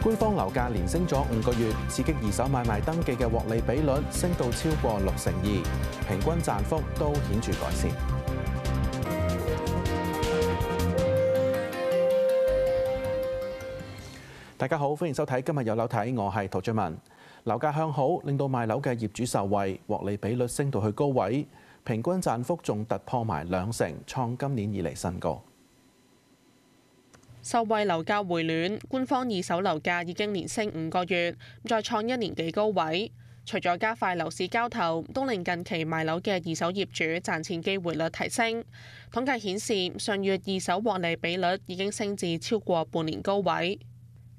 官方樓價連升咗5個月，刺激二手買賣登記嘅獲利比率升到超過62%，平均賺幅都顯著改善。大家好，歡迎收睇今日有樓睇，我係陶俊文。樓價向好，令到賣樓嘅業主受惠，獲利比率升到去高位，平均賺幅仲突破埋2成，創今年以嚟新高。受惠樓價回暖，官方二手樓價已經連升5個月，再創1年幾高位。除咗加快樓市交投，都令近期賣樓嘅二手業主賺錢機會率提升。統計顯示，上月二手獲利比率已經升至超過半年高位。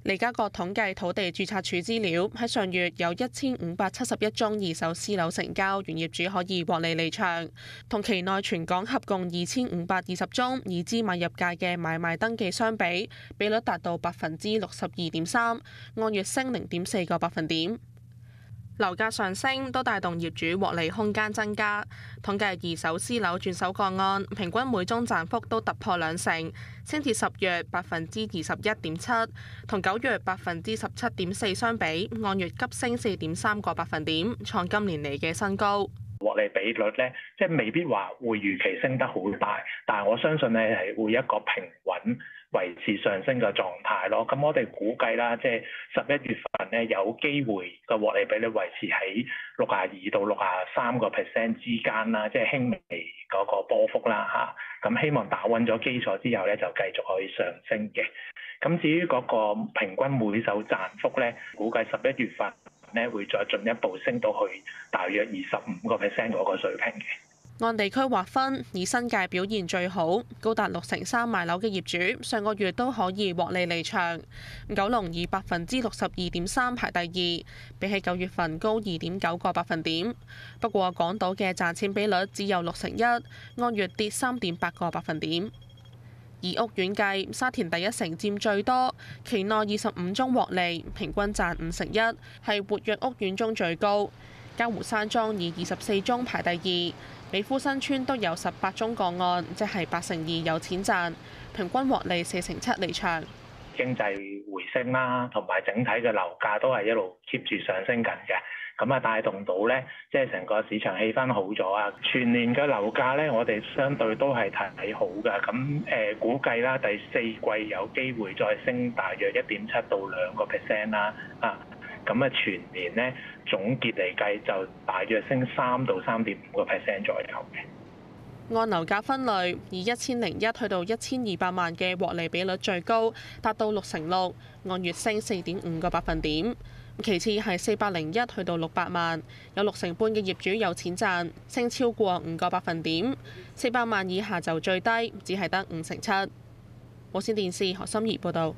利嘉閣統計土地註冊處資料，喺上月有1571宗二手私樓成交，原業主可以獲利離場。同期內全港合共2520宗已知買入價嘅買賣登記相比，比率達到62.3%，按月升0.4個百分點。樓價上升都帶動業主獲利空間增加。統計二手私樓轉手個案，平均每宗賺幅都突破2成，升至10月21.7%，同9月17.4%相比，按月急升4.3個百分點，創今年嚟嘅新高。獲利比率咧，即係未必話會預期升得好大，但係我相信咧係會一個平穩維持上升嘅狀態咯。咁我哋估計啦，即係11月份咧有機會個獲利比率維持喺62到63% 之間啦，即係輕微嗰個波幅啦嚇。咁希望打穩咗基礎之後咧，就繼續可以上升嘅。咁至於嗰個平均每手賺幅咧，估計11月份咧會再進一步升到去大約25% 嗰個水平嘅。按地區劃分，以新界表現最好，高達63%賣樓嘅業主，上個月都可以獲利離場。九龍以62.3%排第二，比起9月份高2.9個百分點。不過港島嘅賺錢比率只有61%，按月跌3.8個百分點。以屋苑計，沙田第一城佔最多，期內25宗獲利，平均賺51%，係活躍屋苑中最高。嘉湖山莊以24宗排第二，美孚新村都有18宗個案，即係82%有錢賺，平均獲利47%離場。經濟回升啦，同埋整體嘅樓價都係一路 keep 住上升緊嘅。咁啊，帶動到咧，即係成個市場氣氛好咗啊！全年嘅樓價咧，我哋相對都係睇好嘅。咁估計啦，第4季有機會再升大約1.7到2% 啦。咁啊，全年咧總結嚟計就大約升3到3.5% 左右嘅。按樓價分類，以1001去到1200萬嘅獲利比率最高，達到6.6%，按月升4.5個百分點。其次係401去到600萬，有6成半嘅業主有錢賺，升超過5個百分點。400萬以下就最低，只係得5.7%。無線電視何心怡報導。